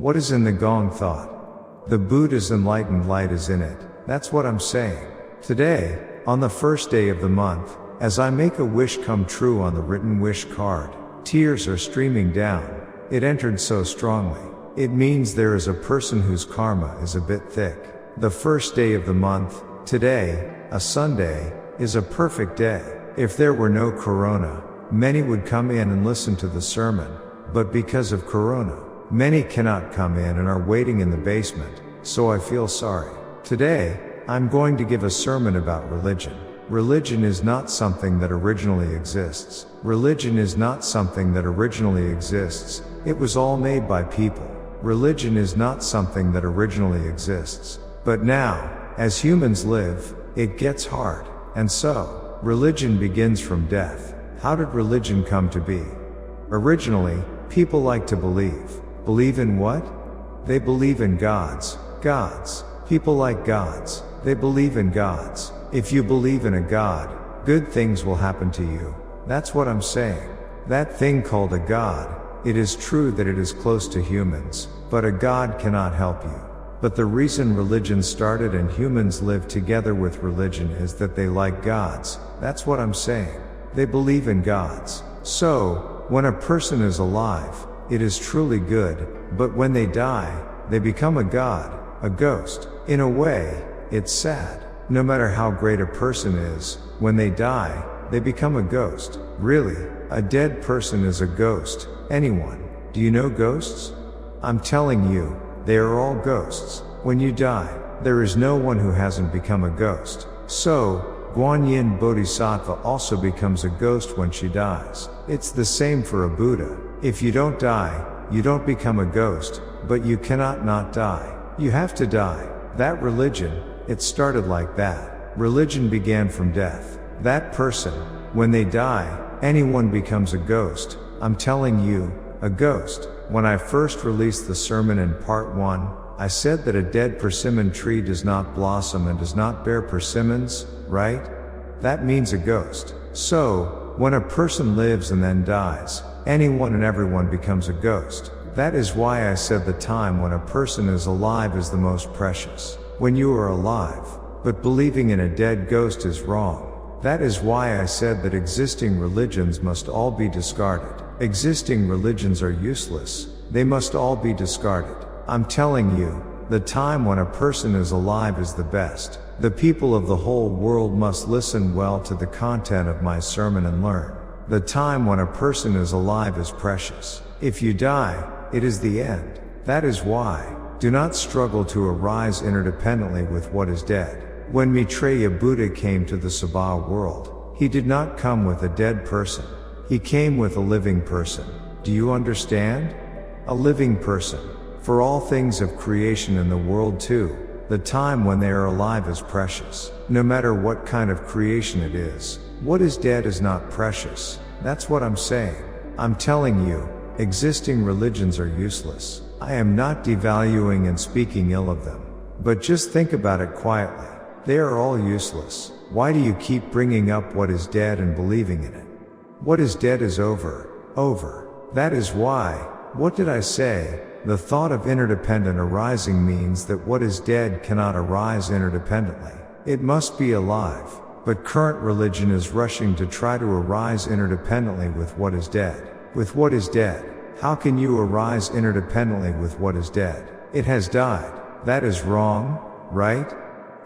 What is in the gong thought? The Buddha's enlightened light is in it. That's what I'm saying. Today, on the first day of the month, as I make a wish come true on the written wish card, tears are streaming down. It entered so strongly. It means there is a person whose karma is a bit thick. The first day of the month, today, a Sunday, is a perfect day. If there were no corona, many would come in and listen to the sermon, but because of corona, many cannot come in and are waiting in the basement, so I feel sorry. Today, I'm going to give a sermon about religion. Religion is not something that originally exists. Religion is not something that originally exists. It was all made by people. Religion is not something that originally exists. But now, as humans live, it gets hard. And so, religion begins from death. How did religion come to be? Originally, people like to believe. Believe in what? They believe in gods. Gods. People like gods. They believe in gods. If you believe in a god, good things will happen to you. That's what I'm saying. That thing called a god, it is true that it is close to humans, but a god cannot help you. But the reason religion started and humans live together with religion is that they like gods. That's what I'm saying. They believe in gods. So, when a person is alive, it is truly good, but when they die, they become a god, a ghost. In a way, it's sad. No matter how great a person is, when they die, they become a ghost. Really, a dead person is a ghost. Anyone? Do you know ghosts? I'm telling you, they are all ghosts. When you die, there is no one who hasn't become a ghost. So, Guanyin Bodhisattva also becomes a ghost when she dies. It's the same for a Buddha. If you don't die, you don't become a ghost, but you cannot not die. You have to die. That religion, it started like that. Religion began from death. That person, when they die, anyone becomes a ghost. I'm telling you, a ghost. When I first released the sermon in part 1, I said that a dead persimmon tree does not blossom and does not bear persimmons, right? That means a ghost. So, when a person lives and then dies, anyone and everyone becomes a ghost. That is why I said the time when a person is alive is the most precious. When you are alive, but believing in a dead ghost is wrong. That is why I said that existing religions must all be discarded. Existing religions are useless. They must all be discarded. I'm telling you, the time when a person is alive is the best. The people of the whole world must listen well to the content of my sermon and learn. The time when a person is alive is precious. If you die, it is the end. That is why, do not struggle to arise interdependently with what is dead. When Maitreya Buddha came to the Sabha world, he did not come with a dead person. He came with a living person. Do you understand? A living person. For all things of creation in the world too, the time when they are alive is precious. No matter what kind of creation it is, what is dead is not precious. That's what I'm saying. I'm telling you, existing religions are useless. I am not devaluing and speaking ill of them. But just think about it quietly. They are all useless. Why do you keep bringing up what is dead and believing in it? What is dead is over. Over. That is why, what did I say? The thought of interdependent arising means that what is dead cannot arise interdependently. It must be alive. But current religion is rushing to try to arise interdependently with what is dead. With what is dead. How can you arise interdependently with what is dead? It has died. That is wrong, right?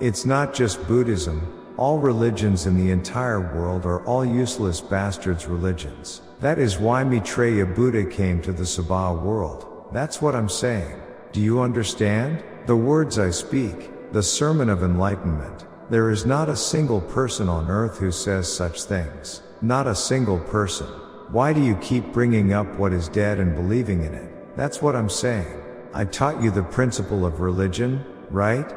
It's not just Buddhism. All religions in the entire world are all useless bastards religions. That is why Maitreya Buddha came to the Sabha world. That's what I'm saying. Do you understand? The words I speak, the sermon of enlightenment. There is not a single person on earth who says such things. Not a single person. Why do you keep bringing up what is dead and believing in it? That's what I'm saying. I taught you the principle of religion, right?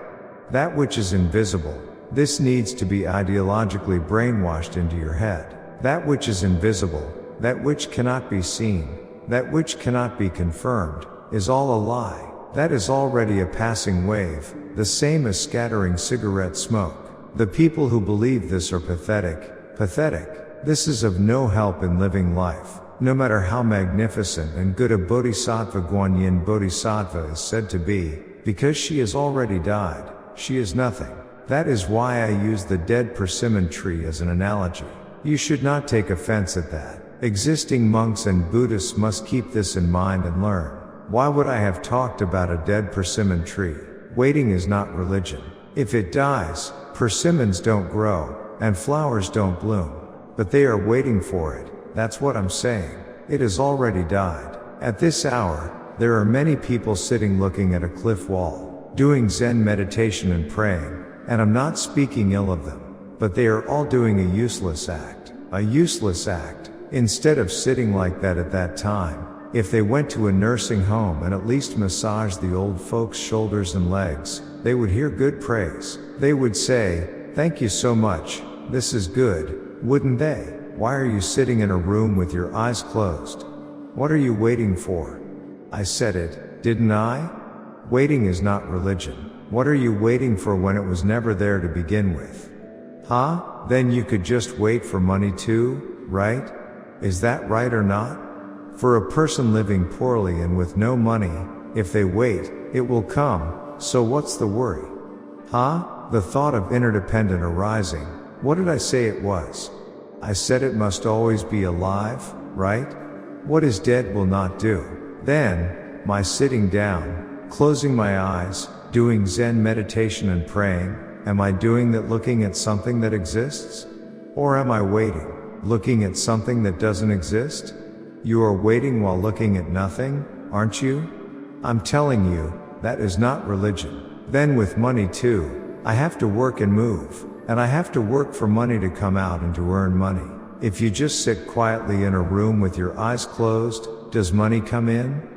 That which is invisible. This needs to be ideologically brainwashed into your head. That which is invisible, that which cannot be seen, that which cannot be confirmed, is all a lie. That is already a passing wave, the same as scattering cigarette smoke. The people who believe this are pathetic. Pathetic. This is of no help in living life. No matter how magnificent and good a bodhisattva Guanyin bodhisattva is said to be, because she has already died, she is nothing. That is why I use the dead persimmon tree as an analogy. You should not take offense at that. Existing monks and Buddhists must keep this in mind and learn. Why would I have talked about a dead persimmon tree? Waiting is not religion. If it dies, persimmons don't grow, and flowers don't bloom. But they are waiting for it. That's what I'm saying. It has already died. At this hour, there are many people sitting looking at a cliff wall, doing Zen meditation and praying, and I'm not speaking ill of them. But they are all doing a useless act. A useless act. Instead of sitting like that at that time, if they went to a nursing home and at least massaged the old folks' shoulders and legs, they would hear good praise. They would say, "Thank you so much, this is good," wouldn't they? Why are you sitting in a room with your eyes closed? What are you waiting for? I said it, didn't I? Waiting is not religion. What are you waiting for when it was never there to begin with? Huh? Then you could just wait for money too, right? Is that right or not? For a person living poorly and with no money, if they wait, it will come, so what's the worry? Huh? The thought of interdependent arising, what did I say it was? I said it must always be alive, right? What is dead will not do. Then, my sitting down, closing my eyes, doing Zen meditation and praying, am I doing that looking at something that exists? Or am I waiting, looking at something that doesn't exist? You are waiting while looking at nothing, aren't you? I'm telling you, that is not religion. Then with money too, I have to work and move, and I have to work for money to come out and to earn money. If you just sit quietly in a room with your eyes closed, does money come in?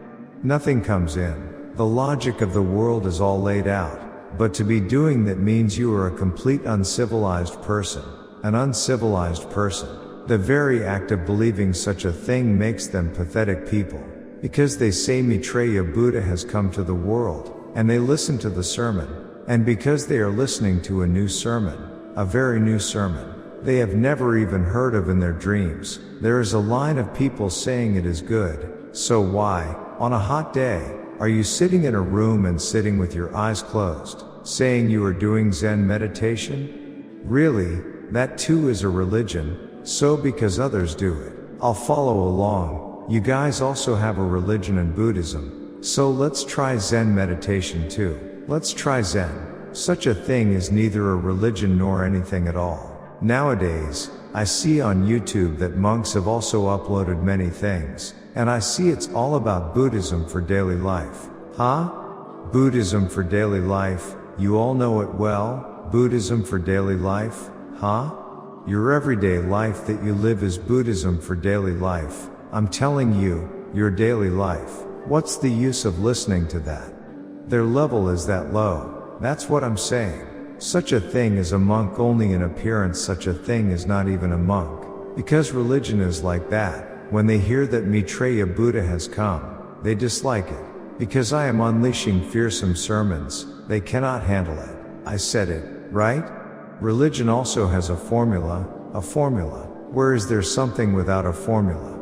Nothing comes in. The logic of the world is all laid out, but to be doing that means you are a complete uncivilized person, an uncivilized person. The very act of believing such a thing makes them pathetic people, because they say Maitreya Buddha has come to the world, and they listen to the sermon, and because they are listening to a new sermon, a very new sermon, they have never even heard of in their dreams, there is a line of people saying it is good, so why, on a hot day, are you sitting in a room and sitting with your eyes closed, saying you are doing Zen meditation? Really, that too is a religion, so because others do it, I'll follow along. You guys also have a religion in Buddhism, so let's try Zen meditation too. Let's try Zen. Such a thing is neither a religion nor anything at all. Nowadays, I see on YouTube that monks have also uploaded many things, and I see it's all about Buddhism for daily life. Huh? Buddhism for daily life, you all know it well, Buddhism for daily life, huh? Your everyday life that you live is Buddhism for daily life. I'm telling you, your daily life. What's the use of listening to that? Their level is that low. That's what I'm saying. Such a thing is a monk only in appearance, such a thing is not even a monk. Because religion is like that. When they hear that Maitreya Buddha has come, they dislike it. Because I am unleashing fearsome sermons, they cannot handle it. I said it, right? Religion also has a formula, a formula. Where is there something without a formula?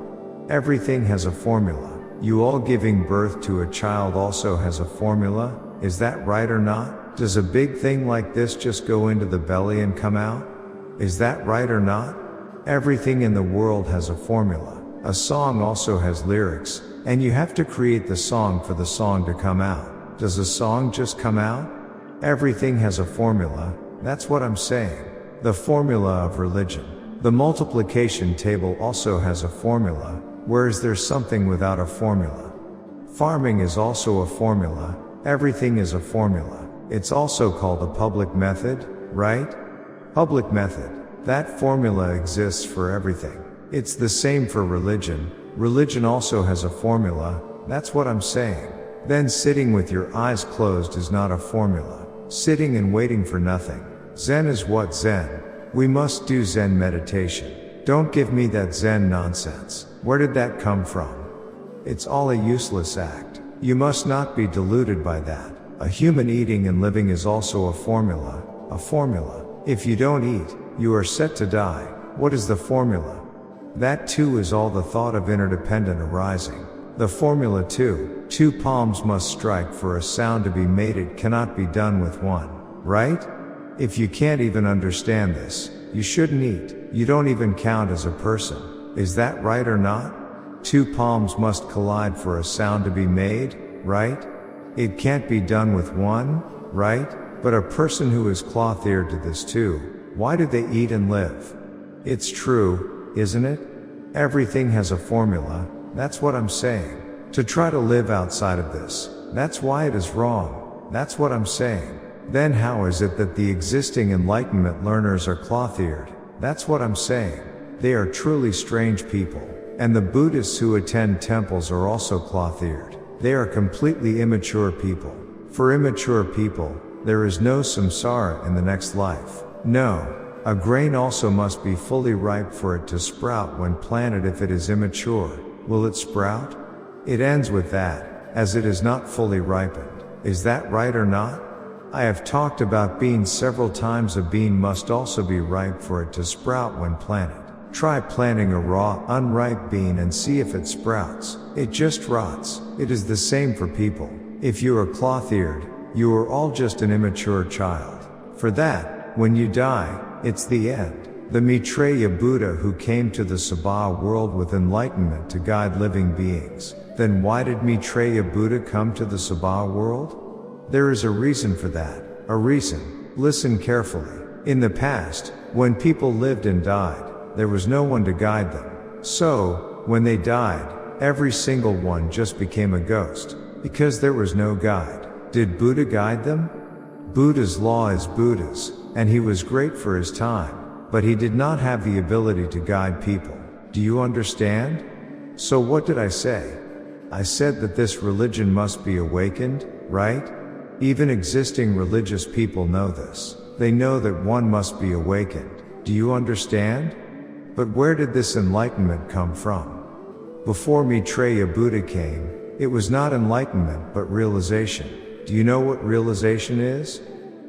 Everything has a formula. You all giving birth to a child also has a formula, is that right or not? Does a big thing like this just go into the belly and come out? Is that right or not? Everything in the world has a formula. A song also has lyrics, and you have to create the song for the song to come out. Does a song just come out? Everything has a formula, that's what I'm saying. The formula of religion. The multiplication table also has a formula, whereas there's something without a formula. Farming is also a formula, everything is a formula. It's also called a public method, right? Public method. That formula exists for everything. It's the same for religion. Religion also has a formula, that's what I'm saying. Then sitting with your eyes closed is not a formula. Sitting and waiting for nothing. Zen is what Zen. We must do Zen meditation. Don't give me that Zen nonsense. Where did that come from? It's all a useless act. You must not be deluded by that. A human eating and living is also a formula, a formula. If you don't eat, you are set to die. What is the formula? That too is all the thought of interdependent arising. The formula two palms must strike for a sound to be made. It cannot be done with one, right? If you can't even understand this, you shouldn't eat. You don't even count as a person. Is that right or not? Two palms must collide for a sound to be made, right? It can't be done with one, right? But a person who is cloth-eared to this too, why do they eat and live? It's true, isn't it? Everything has a formula, that's what I'm saying. To try to live outside of this, that's why it is wrong, that's what I'm saying. Then how is it that the existing enlightenment learners are cloth-eared? That's what I'm saying. They are truly strange people. And the Buddhists who attend temples are also cloth-eared. They are completely immature people. For immature people, there is no samsara in the next life. No. A grain also must be fully ripe for it to sprout when planted. If it is immature, will it sprout? It ends with that, as it is not fully ripened. Is that right or not? I have talked about beans several times. A bean must also be ripe for it to sprout when planted. Try planting a raw, unripe bean and see if it sprouts. It just rots. It is the same for people. If you are cloth-eared, you are all just an immature child. For that, when you die, it's the end. The Maitreya Buddha who came to the Sabha world with enlightenment to guide living beings. Then why did Maitreya Buddha come to the Sabha world? There is a reason for that. A reason. Listen carefully. In the past, when people lived and died, there was no one to guide them. So, when they died, every single one just became a ghost. Because there was no guide. Did Buddha guide them? Buddha's law is Buddha's, and he was great for his time, but he did not have the ability to guide people. Do you understand? So what did I say? I said that this religion must be awakened, right? Even existing religious people know this. They know that one must be awakened. Do you understand? But where did this enlightenment come from? Before Maitreya Buddha came, it was not enlightenment but realization. Do you know what realization is?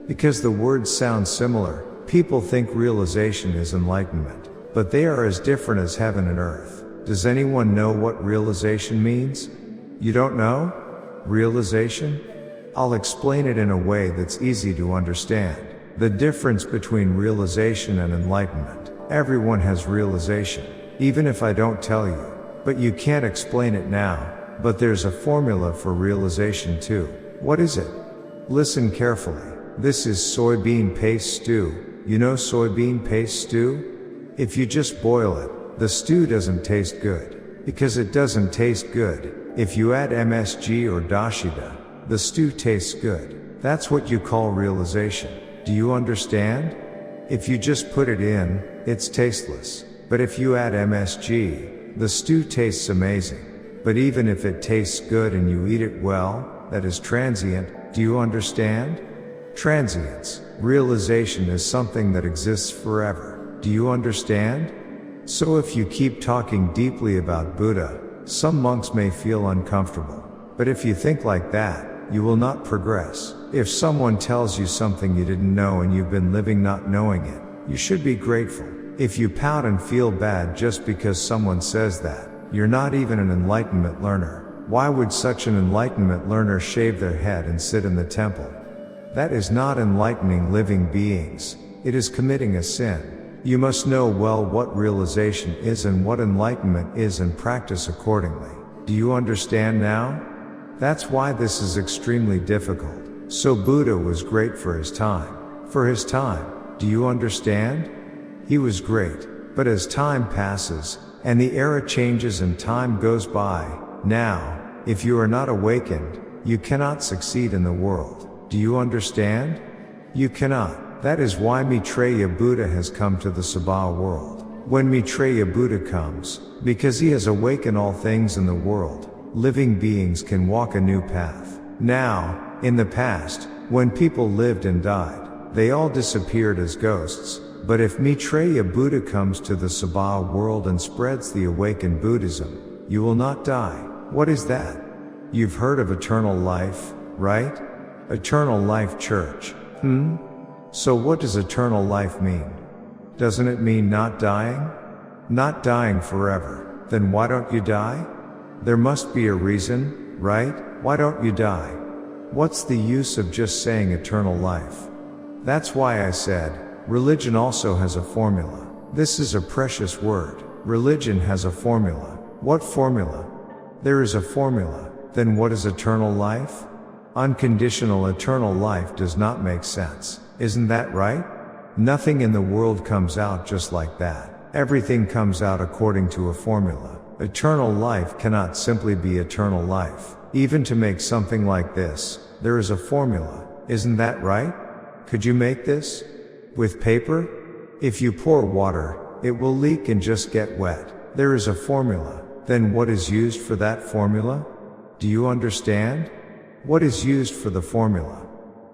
Because the words sound similar, people think realization is enlightenment. But they are as different as heaven and earth. Does anyone know what realization means? You don't know? Realization? I'll explain it in a way that's easy to understand. The difference between realization and enlightenment. Everyone has realization, even if I don't tell you. But you can't explain it now. But there's a formula for realization too. What is it? Listen carefully. This is soybean paste stew. You know soybean paste stew? If you just boil it, the stew doesn't taste good. Because it doesn't taste good. If you add MSG or dashida, the stew tastes good. That's what you call realization. Do you understand? If you just put it in, it's tasteless. But if you add MSG, the stew tastes amazing. But even if it tastes good and you eat it well, that is transient. Do you understand? Transience. Realization is something that exists forever. Do you understand? So if you keep talking deeply about Buddha, some monks may feel uncomfortable. But if you think like that, you will not progress. If someone tells you something you didn't know and you've been living not knowing it, you should be grateful. If you pout and feel bad just because someone says that, you're not even an enlightenment learner. Why would such an enlightenment learner shave their head and sit in the temple? That is not enlightening living beings. It is committing a sin. You must know well what realization is and what enlightenment is and practice accordingly. Do you understand now? That's why this is extremely difficult. So Buddha was great for his time. For his time. Do you understand? He was great. But as time passes, and the era changes and time goes by, now, if you are not awakened, you cannot succeed in the world. Do you understand? You cannot. That is why Maitreya Buddha has come to the Sabha world. When Maitreya Buddha comes, because he has awakened all things in the world, living beings can walk a new path. Now, in the past, when people lived and died, they all disappeared as ghosts. But if Maitreya Buddha comes to the Sabha world and spreads the awakened Buddhism, you will not die. What is that? You've heard of eternal life, right? Eternal life church. So what does eternal life mean? Doesn't it mean not dying? Not dying forever. Then why don't you die? There must be a reason, right? Why don't you die? What's the use of just saying eternal life? That's why I said, religion also has a formula. This is a precious word. Religion has a formula. What formula? There is a formula. Then what is eternal life? Unconditional eternal life does not make sense. Isn't that right? Nothing in the world comes out just like that. Everything comes out according to a formula. Eternal life cannot simply be eternal life. Even to make something like this, there is a formula. Isn't that right? Could you make this? With paper? If you pour water, it will leak and just get wet. There is a formula. Then what is used for that formula? Do you understand? What is used for the formula?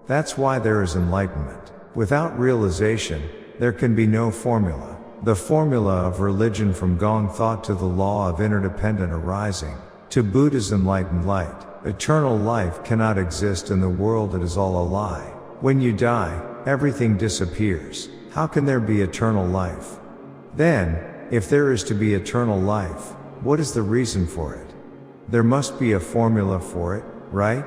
That's why there is enlightenment. Without realization, there can be no formula. The formula of religion from Gong thought to the law of interdependent arising, to Buddha's enlightened light. Eternal life cannot exist in the world, it is all a lie. When you die, everything disappears. How can there be eternal life? Then, if there is to be eternal life, what is the reason for it? There must be a formula for it, right?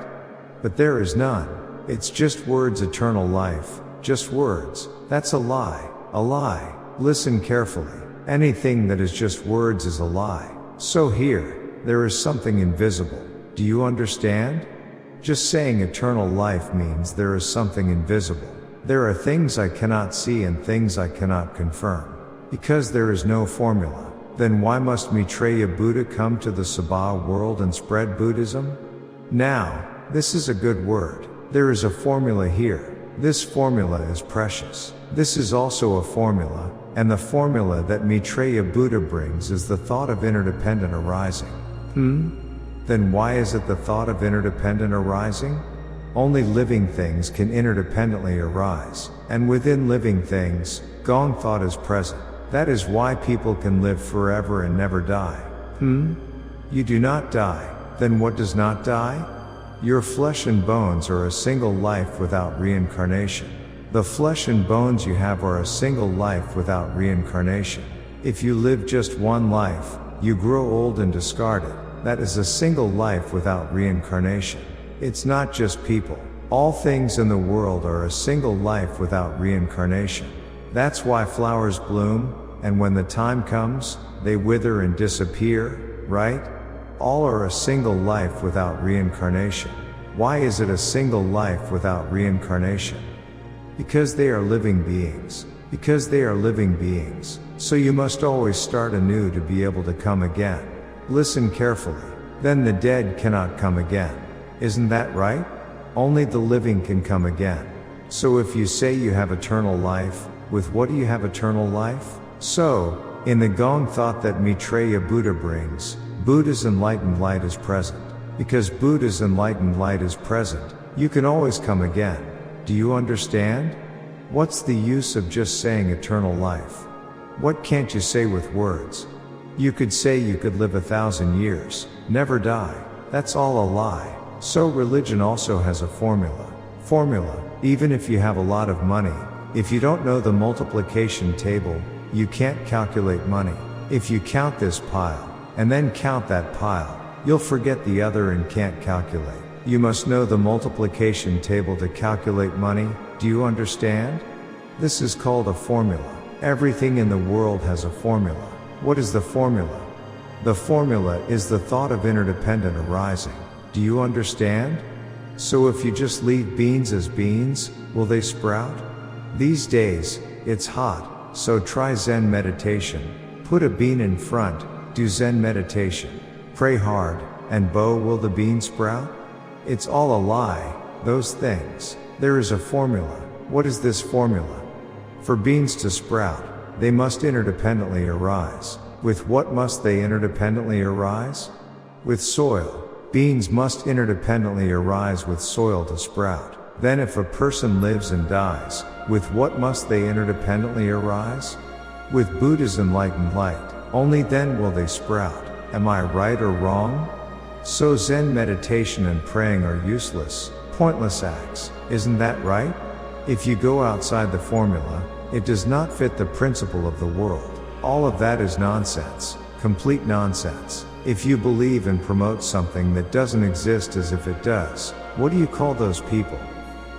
But there is none. It's just words, eternal life, just words. That's a lie, a lie. Listen carefully. Anything that is just words is a lie. So here, there is something invisible. Do you understand? Just saying eternal life means there is something invisible. There are things I cannot see and things I cannot confirm. Because there is no formula, then why must Maitreya Buddha come to the Sabha world and spread Buddhism? Now, this is a good word. There is a formula here. This formula is precious. This is also a formula, and the formula that Maitreya Buddha brings is the thought of interdependent arising. Then why is it the thought of interdependent arising? Only living things can interdependently arise, and within living things, Gong thought is present. That is why people can live forever and never die. You do not die. Then what does not die? Your flesh and bones are a single life without reincarnation. The flesh and bones you have are a single life without reincarnation. If you live just one life, you grow old and discarded. That is a single life without reincarnation. It's not just people. All things in the world are a single life without reincarnation. That's why flowers bloom, and when the time comes, they wither and disappear, right? All are a single life without reincarnation. Why is it a single life without reincarnation? Because they are living beings. Because they are living beings. So you must always start anew to be able to come again. Listen carefully. Then the dead cannot come again. Isn't that right? Only the living can come again. So if you say you have eternal life, with what do you have eternal life? So, in the Gong thought that Maitreya Buddha brings, Buddha's enlightened light is present. Because Buddha's enlightened light is present, you can always come again. Do you understand? What's the use of just saying eternal life? What can't you say with words? You could say you could live 1,000 years, never die. That's all a lie. So religion also has a formula. Formula, even if you have a lot of money, if you don't know the multiplication table, you can't calculate money. If you count this pile, and then count that pile, you'll forget the other and can't calculate. You must know the multiplication table to calculate money. Do you understand? This is called a formula. Everything in the world has a formula. What is the formula? The formula is the thought of interdependent arising. Do you understand? So if you just leave beans as beans, will they sprout? These days, it's hot, so try Zen meditation. Put a bean in front, do Zen meditation. Pray hard, and will the bean sprout? It's all a lie, those things. There is a formula. What is this formula? For beans to sprout, they must interdependently arise. With what must they interdependently arise? With soil. Beans must interdependently arise with soil to sprout. Then if a person lives and dies, with what must they interdependently arise? With Buddha's enlightened light. Only then will they sprout. Am I right or wrong? So Zen meditation and praying are useless, pointless acts. Isn't that right? If you go outside the formula, it does not fit the principle of the world. All of that is nonsense. Complete nonsense. If you believe and promote something that doesn't exist as if it does, what do you call those people?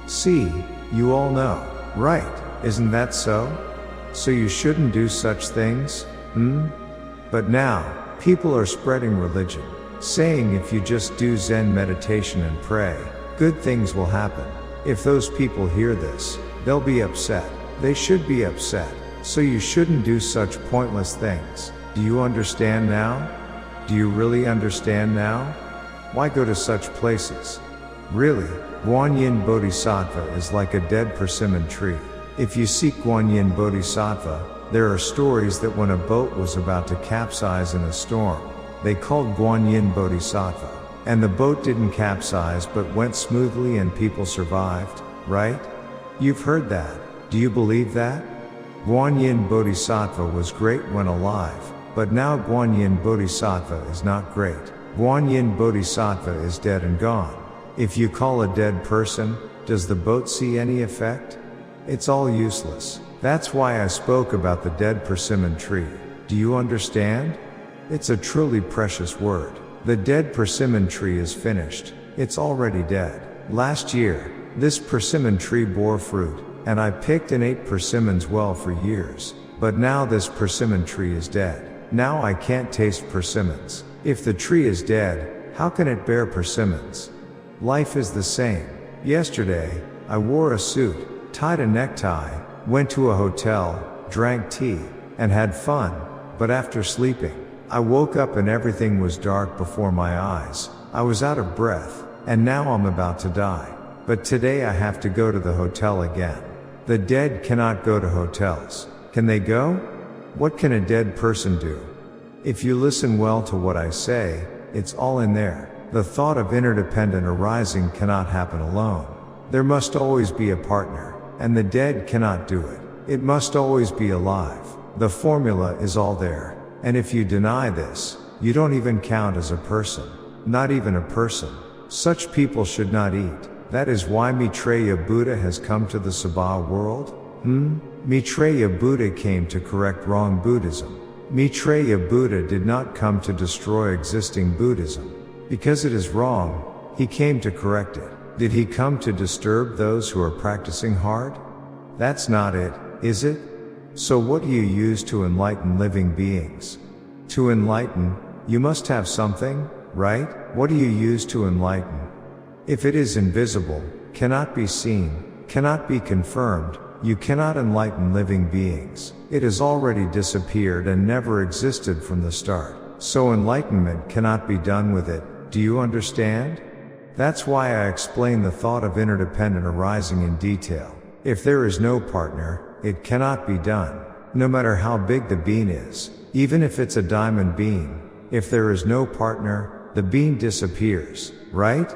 See, you all know, right? Isn't that so? So you shouldn't do such things? But now, people are spreading religion, saying if you just do Zen meditation and pray, good things will happen. If those people hear this, they'll be upset. They should be upset. So you shouldn't do such pointless things. Do you understand now? Do you really understand now? Why go to such places? Really, Guanyin Bodhisattva is like a dead persimmon tree. If you seek Guanyin Bodhisattva, there are stories that when a boat was about to capsize in a storm, they called Guanyin Bodhisattva. And the boat didn't capsize but went smoothly and people survived, right? You've heard that. Do you believe that? Guanyin Bodhisattva was great when alive, but now Guanyin Bodhisattva is not great. Guanyin Bodhisattva is dead and gone. If you call a dead person, does the boat see any effect? It's all useless. That's why I spoke about the dead persimmon tree. Do you understand? It's a truly precious word. The dead persimmon tree is finished. It's already dead. Last year, this persimmon tree bore fruit, and I picked and ate persimmons well for years. But now this persimmon tree is dead. Now I can't taste persimmons. If the tree is dead, how can it bear persimmons? Life is the same. Yesterday, I wore a suit, tied a necktie, went to a hotel, drank tea, and had fun, but after sleeping, I woke up and everything was dark before my eyes. I was out of breath, and now I'm about to die. But today I have to go to the hotel again. The dead cannot go to hotels. Can they go? What can a dead person do? If you listen well to what I say, it's all in there. The thought of interdependent arising cannot happen alone. There must always be a partner. And the dead cannot do it. It must always be alive. The formula is all there. And if you deny this, you don't even count as a person. Not even a person. Such people should not eat. That is why Maitreya Buddha has come to the Sabha world? Maitreya Buddha came to correct wrong Buddhism. Maitreya Buddha did not come to destroy existing Buddhism. Because it is wrong, he came to correct it. Did he come to disturb those who are practicing hard? That's not it, is it? So what do you use to enlighten living beings? To enlighten, you must have something, right? What do you use to enlighten? If it is invisible, cannot be seen, cannot be confirmed, you cannot enlighten living beings. It has already disappeared and never existed from the start. So enlightenment cannot be done with it. Do you understand? That's why I explain the thought of interdependent arising in detail. If there is no partner, it cannot be done. No matter how big the bean is, even if it's a diamond bean, if there is no partner, the bean disappears, right?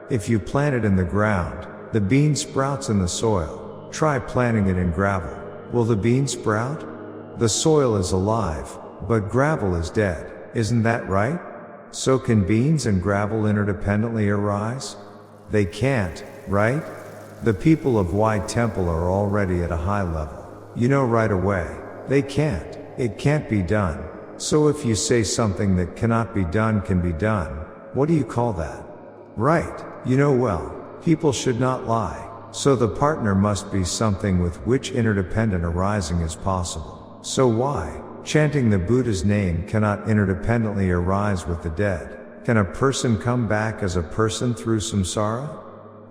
If you plant it in the ground, the bean sprouts in the soil. Try planting it in gravel. Will the bean sprout? The soil is alive, but gravel is dead. Isn't that right? So can beans and gravel interdependently arise? They can't, right? The people of White Temple are already at a high level. You know right away. They can't. It can't be done. So if you say something that cannot be done can be done, what do you call that? Right. You know well, people should not lie. So the partner must be something with which interdependent arising is possible. So why? Chanting the Buddha's name cannot interdependently arise with the dead. Can a person come back as a person through samsara?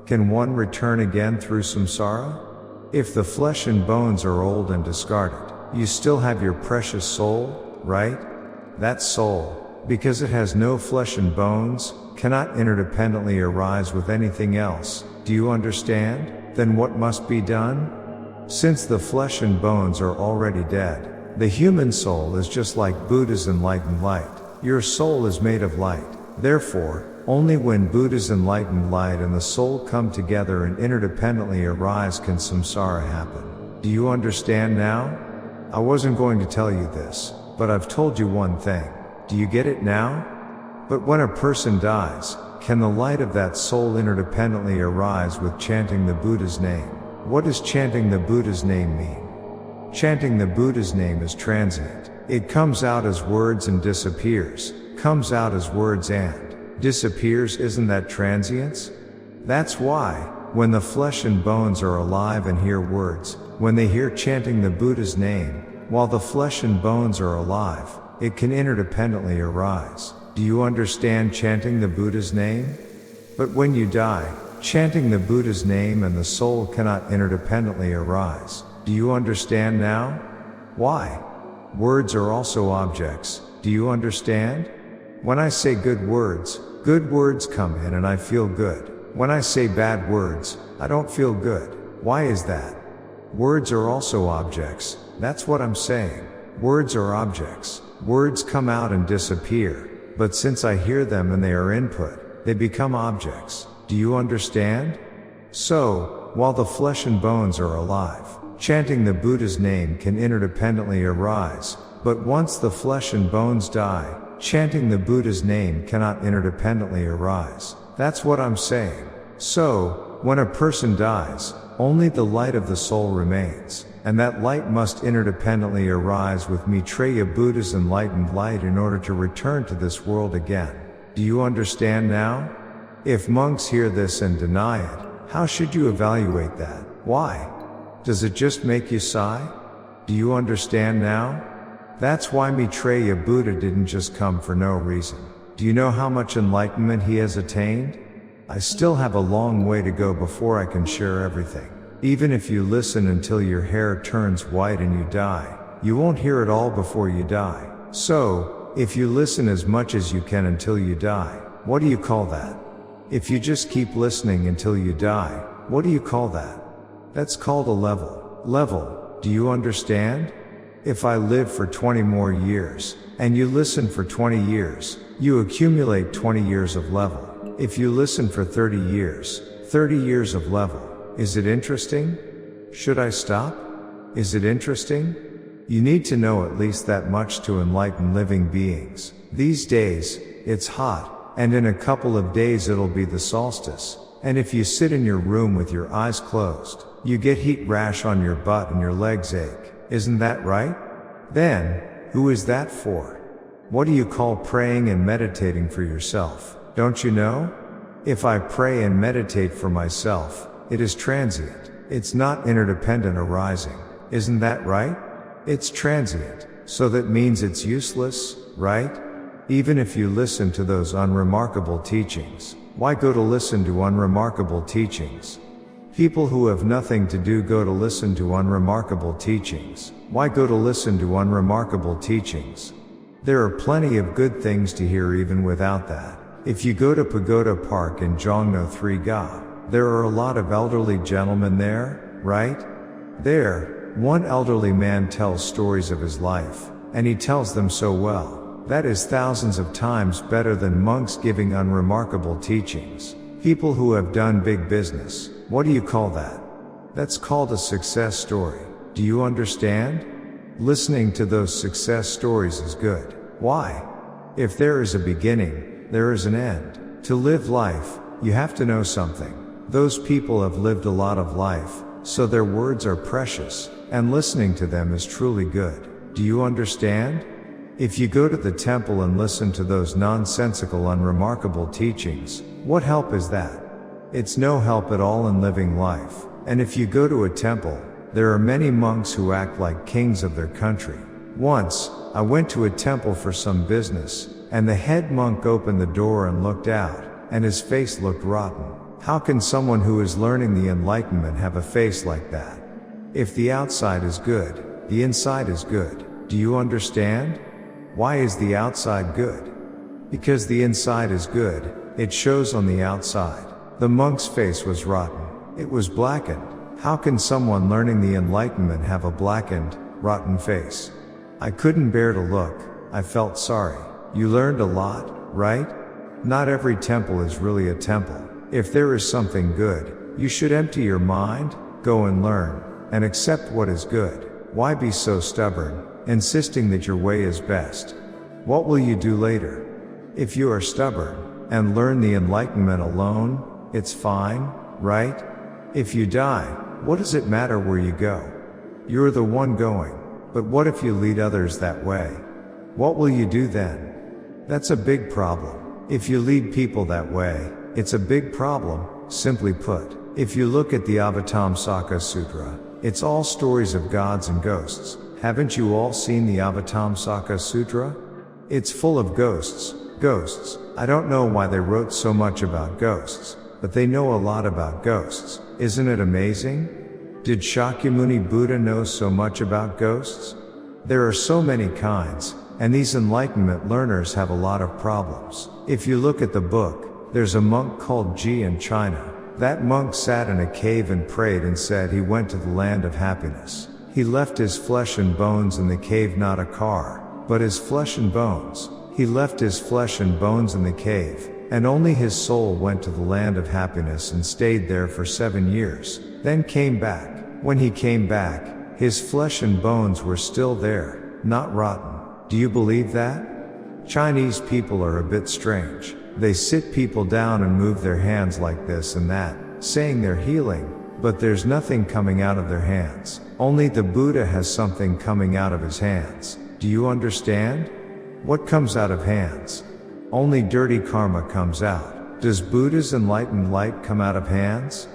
Can one return again through samsara? If the flesh and bones are old and discarded, you still have your precious soul, right? That soul, because it has no flesh and bones, cannot interdependently arise with anything else. Do you understand? Then what must be done? Since the flesh and bones are already dead, the human soul is just like Buddha's enlightened light. Your soul is made of light. Therefore, only when Buddha's enlightened light and the soul come together and interdependently arise can samsara happen. Do you understand now? I wasn't going to tell you this, but I've told you one thing. Do you get it now? But when a person dies, can the light of that soul interdependently arise with chanting the Buddha's name? What does chanting the Buddha's name mean? Chanting the Buddha's name is transient. It comes out as words and disappears, comes out as words and disappears. Isn't that transience? That's why, when the flesh and bones are alive and hear words, when they hear chanting the Buddha's name, while the flesh and bones are alive, it can interdependently arise. Do you understand chanting the Buddha's name? But when you die, chanting the Buddha's name and the soul cannot interdependently arise. Do you understand now? Why? Words are also objects. Do you understand? When I say good words come in and I feel good. When I say bad words, I don't feel good. Why is that? Words are also objects. That's what I'm saying. Words are objects. Words come out and disappear. But since I hear them and they are input, they become objects. Do you understand? So, while the flesh and bones are alive, chanting the Buddha's name can interdependently arise. But once the flesh and bones die, chanting the Buddha's name cannot interdependently arise. That's what I'm saying. So, when a person dies, only the light of the soul remains, and that light must interdependently arise with Maitreya Buddha's enlightened light in order to return to this world again. Do you understand now? If monks hear this and deny it, how should you evaluate that? Why? Does it just make you sigh? Do you understand now? That's why Maitreya Buddha didn't just come for no reason. Do you know how much enlightenment he has attained? I still have a long way to go before I can share everything. Even if you listen until your hair turns white and you die, you won't hear it all before you die. So, if you listen as much as you can until you die, what do you call that? If you just keep listening until you die, what do you call that? That's called a level. Level, do you understand? If I live for 20 more years, and you listen for 20 years, you accumulate 20 years of level. If you listen for 30 years, 30 years of level. Is it interesting? Should I stop? Is it interesting? You need to know at least that much to enlighten living beings. These days, it's hot, and in a couple of days it'll be the solstice. And if you sit in your room with your eyes closed, you get heat rash on your butt and your legs ache. Isn't that right? Then, who is that for? What do you call praying and meditating for yourself? Don't you know? If I pray and meditate for myself, it is transient. It's not interdependent arising. Isn't that right? It's transient, so that means it's useless, right? Even if you listen to those unremarkable teachings, why go to listen to unremarkable teachings? People who have nothing to do go to listen to unremarkable teachings. Why go to listen to unremarkable teachings? There are plenty of good things to hear even without that. If you go to Pagoda Park in Yonghwa 3 Ga, there are a lot of elderly gentlemen there, right? There, one elderly man tells stories of his life, and he tells them so well. That is thousands of times better than monks giving unremarkable teachings. People who have done big business, what do you call that? That's called a success story. Do you understand? Listening to those success stories is good. Why? If there is a beginning, there is an end. To live life, you have to know something. Those people have lived a lot of life, so their words are precious, and listening to them is truly good. Do you understand? If you go to the temple and listen to those nonsensical unremarkable teachings, what help is that? It's no help at all in living life. And if you go to a temple, there are many monks who act like kings of their country. Once, I went to a temple for some business, and the head monk opened the door and looked out, and his face looked rotten. How can someone who is learning the enlightenment have a face like that? If the outside is good, the inside is good. Do you understand? Why is the outside good? Because the inside is good, it shows on the outside. The monk's face was rotten. It was blackened. How can someone learning the enlightenment have a blackened, rotten face? I couldn't bear to look. I felt sorry. You learned a lot, right? Not every temple is really a temple. If there is something good, you should empty your mind, go and learn, and accept what is good. Why be so stubborn, insisting that your way is best? What will you do later? If you are stubborn, and learn the enlightenment alone, it's fine, right? If you die, what does it matter where you go? You're the one going. But what if you lead others that way? What will you do then? That's a big problem. If you lead people that way, it's a big problem, simply put. If you look at the Avatamsaka Sutra, it's all stories of gods and ghosts. Haven't you all seen the Avatamsaka Sutra? It's full of ghosts. Ghosts. I don't know why they wrote so much about ghosts, but they know a lot about ghosts. Isn't it amazing? Did Shakyamuni Buddha know so much about ghosts? There are so many kinds, and these enlightenment learners have a lot of problems. If you look at the book, there's a monk called Ji in China. That monk sat in a cave and prayed and said he went to the land of happiness. He left his flesh and bones in the cave, not a car, but his flesh and bones. He left his flesh and bones in the cave, and only his soul went to the land of happiness and stayed there for 7 years, then came back. When he came back, his flesh and bones were still there, not rotten. Do you believe that? Chinese people are a bit strange. They sit people down and move their hands like this and that, saying they're healing, but there's nothing coming out of their hands. Only the Buddha has something coming out of his hands. Do you understand? What comes out of hands? Only dirty karma comes out. Does Buddha's enlightened light come out of hands?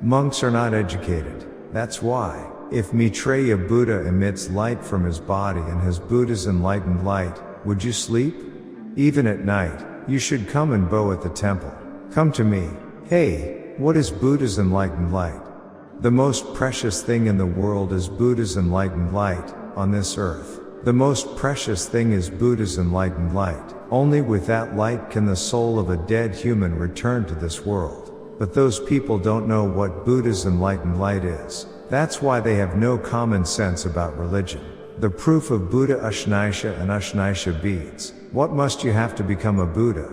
Monks are not educated. That's why. If Maitreya Buddha emits light from his body and has Buddha's enlightened light, would you sleep? Even at night, you should come and bow at the temple. Come to me. Hey, what is Buddha's enlightened light? The most precious thing in the world is Buddha's enlightened light, on this earth. The most precious thing is Buddha's enlightened light. Only with that light can the soul of a dead human return to this world. But those people don't know what Buddha's enlightened light is. That's why they have no common sense about religion. The proof of Buddha Ushnisha and Ushnisha beads. What must you have to become a Buddha?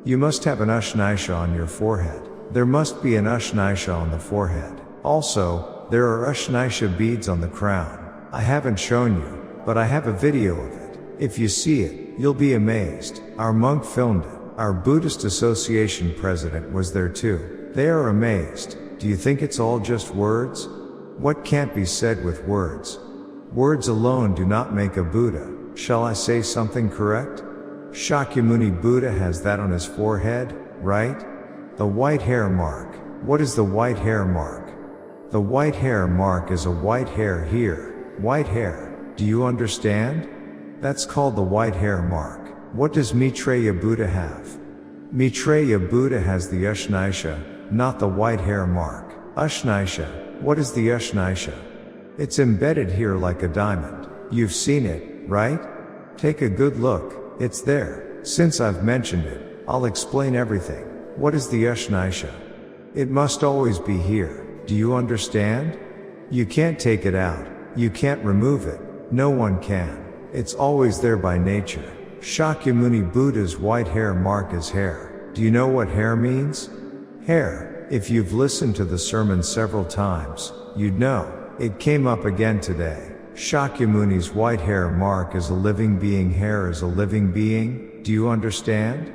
You must have an Ushnisha on your forehead. There must be an Ushnisha on the forehead. Also, there are Ushnisha beads on the crown. I haven't shown you, but I have a video of it. If you see it, you'll be amazed. Our monk filmed it. Our Buddhist Association president was there too. They are amazed. Do you think it's all just words? What can't be said with words? Words alone do not make a Buddha. Shall I say something correct? Shakyamuni Buddha has that on his forehead, right? The white hair mark. What is the white hair mark? The white hair mark is a white hair here. White hair. Do you understand? That's called the white hair mark. What does Maitreya Buddha have? Maitreya Buddha has the Ushnisha, not the white hair mark. Ushnisha. What is the Ushnisha? It's embedded here like a diamond. You've seen it, right? Take a good look. It's there. Since I've mentioned it, I'll explain everything. What is the Ushnisha? It must always be here. Do you understand? You can't take it out. You can't remove it. No one can. It's always there by nature. Shakyamuni Buddha's white hair mark is hair. Do you know what hair means? Hair. If you've listened to the sermon several times, you'd know. It came up again today. Shakyamuni's white hair mark is a living being. Hair is a living being. Do you understand?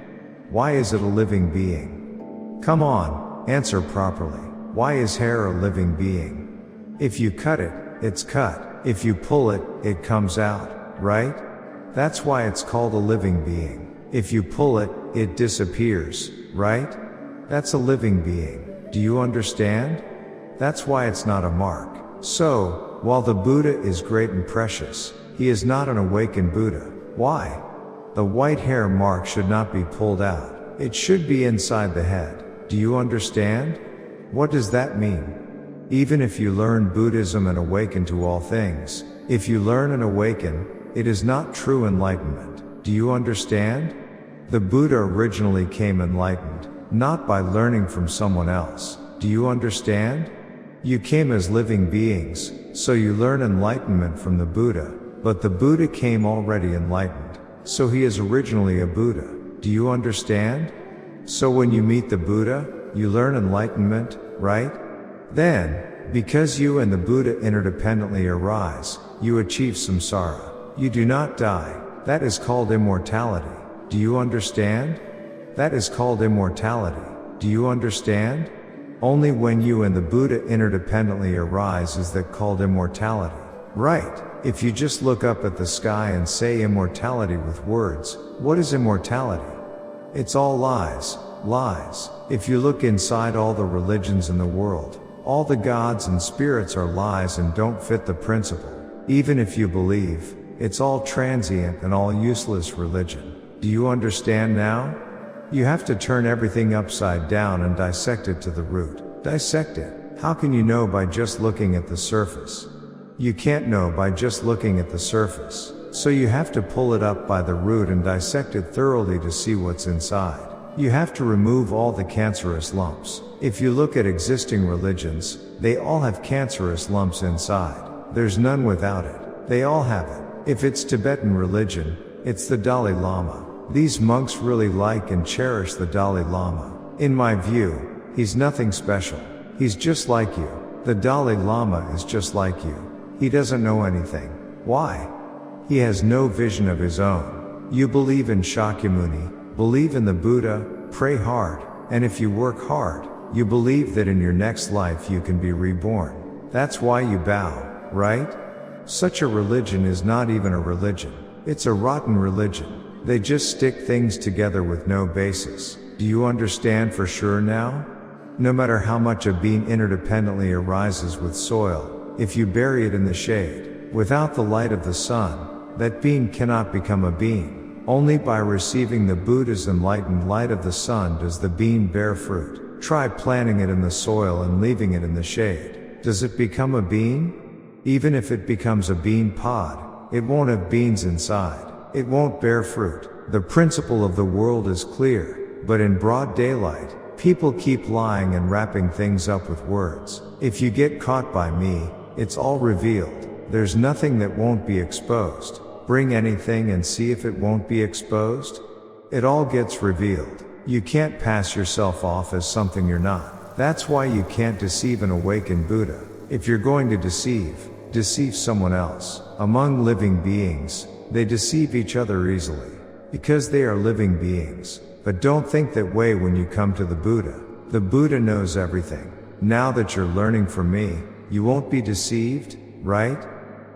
Why is it a living being? Come on, answer properly. Why is hair a living being? If you cut it, it's cut. If you pull it, it comes out, right? That's why it's called a living being. If you pull it, it disappears, right? That's a living being. Do you understand? That's why it's not a mark. So, while the Buddha is great and precious, he is not an awakened Buddha. Why? The white hair mark should not be pulled out. It should be inside the head. Do you understand? What does that mean? Even if you learn Buddhism and awaken to all things, if you learn and awaken, it is not true enlightenment. Do you understand? The Buddha originally came enlightened, not by learning from someone else. Do you understand? You came as living beings, so you learn enlightenment from the Buddha, but the Buddha came already enlightened, so he is originally a Buddha. Do you understand? So when you meet the Buddha, you learn enlightenment, right? Then, because you and the Buddha interdependently arise, you achieve samsara. You do not die. That is called immortality. Do you understand? That is called immortality. Do you understand? Only when you and the Buddha interdependently arise is that called immortality. Right. If you just look up at the sky and say immortality with words, what is immortality? It's all lies, lies. If you look inside all the religions in the world, all the gods and spirits are lies and don't fit the principle. Even if you believe, it's all transient and all useless religion. Do you understand now? You have to turn everything upside down and dissect it to the root. Dissect it. How can you know by just looking at the surface? You can't know by just looking at the surface. So you have to pull it up by the root and dissect it thoroughly to see what's inside. You have to remove all the cancerous lumps. If you look at existing religions, they all have cancerous lumps inside. There's none without it. They all have it. If it's Tibetan religion, it's the Dalai Lama. These monks really like and cherish the Dalai Lama. In my view, he's nothing special. He's just like you. The Dalai Lama is just like you. He doesn't know anything. Why? He has no vision of his own. You believe in Shakyamuni, believe in the Buddha, pray hard, and if you work hard, you believe that in your next life you can be reborn. That's why you bow, right? Such a religion is not even a religion. It's a rotten religion. They just stick things together with no basis. Do you understand for sure now? No matter how much a bean interdependently arises with soil, if you bury it in the shade, without the light of the sun, that bean cannot become a bean. Only by receiving the Buddha's enlightened light of the sun does the bean bear fruit. Try planting it in the soil and leaving it in the shade. Does it become a bean? Even if it becomes a bean pod, it won't have beans inside. It won't bear fruit. The principle of the world is clear, but in broad daylight, people keep lying and wrapping things up with words. If you get caught by me, it's all revealed. There's nothing that won't be exposed. Bring anything and see if it won't be exposed. It all gets revealed. You can't pass yourself off as something you're not. That's why you can't deceive an awakened Buddha. If you're going to deceive someone else. Among living beings, they deceive each other easily, because they are living beings. But don't think that way when you come to the Buddha. The Buddha knows everything. Now that you're learning from me, you won't be deceived, right?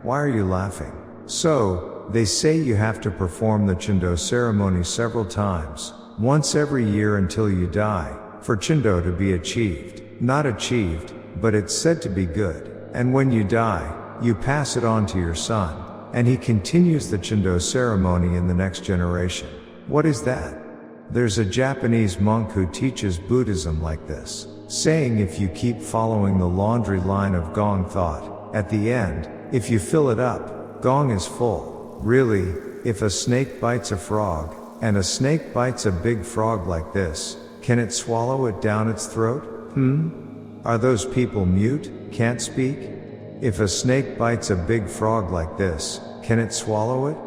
Why are you laughing? So, they say you have to perform the Chindo ceremony several times, once every year until you die, for Chindo to be achieved. Not achieved, but it's said to be good. And when you die, you pass it on to your son, and he continues the Chindo ceremony in the next generation. What is that? There's a Japanese monk who teaches Buddhism like this, saying if you keep following the laundry line of gong thought, at the end, if you fill it up, gong is full. Really, if a snake bites a frog, and a snake bites a big frog like this, can it swallow it down its throat? Are those people mute, can't speak? If a snake bites a big frog like this, can it swallow it?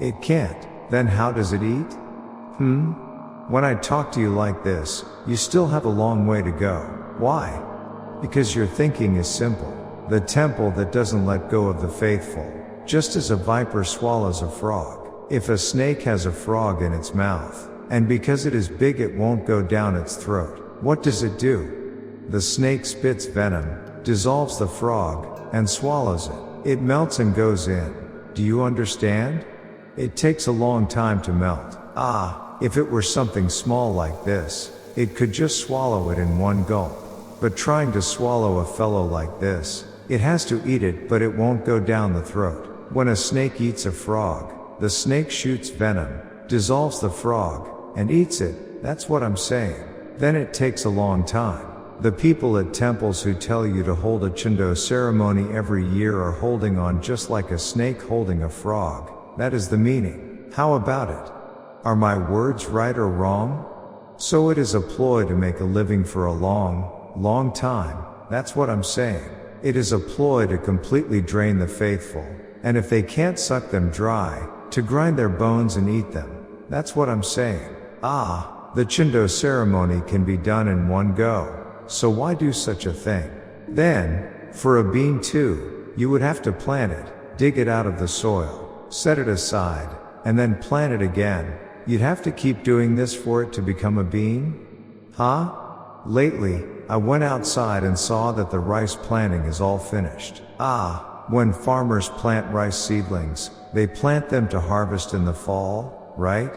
It can't. Then how does it eat? When I talk to you like this, you still have a long way to go. Why? Because your thinking is simple. The temple that doesn't let go of the faithful. Just as a viper swallows a frog. If a snake has a frog in its mouth, and because it is big it won't go down its throat, what does it do? The snake spits venom, dissolves the frog, and swallows it. It melts and goes in. Do you understand? It takes a long time to melt. If it were something small like this, it could just swallow it in one gulp. But trying to swallow a fellow like this, it has to eat it but it won't go down the throat. When a snake eats a frog, the snake shoots venom, dissolves the frog, and eats it. That's what I'm saying. Then it takes a long time. The people at temples who tell you to hold a Chindo ceremony every year are holding on just like a snake holding a frog. That is the meaning. How about it? Are my words right or wrong? So it is a ploy to make a living for a long time. That's what I'm saying. It is a ploy to completely drain the faithful, and if they can't suck them dry, to grind their bones and eat them. That's what I'm saying. The Chindo ceremony can be done in one go. So why do such a thing? Then, for a bean too, you would have to plant it, dig it out of the soil, set it aside, and then plant it again. You'd have to keep doing this for it to become a bean? Lately, I went outside and saw that the rice planting is all finished. When farmers plant rice seedlings, they plant them to harvest in the fall, right?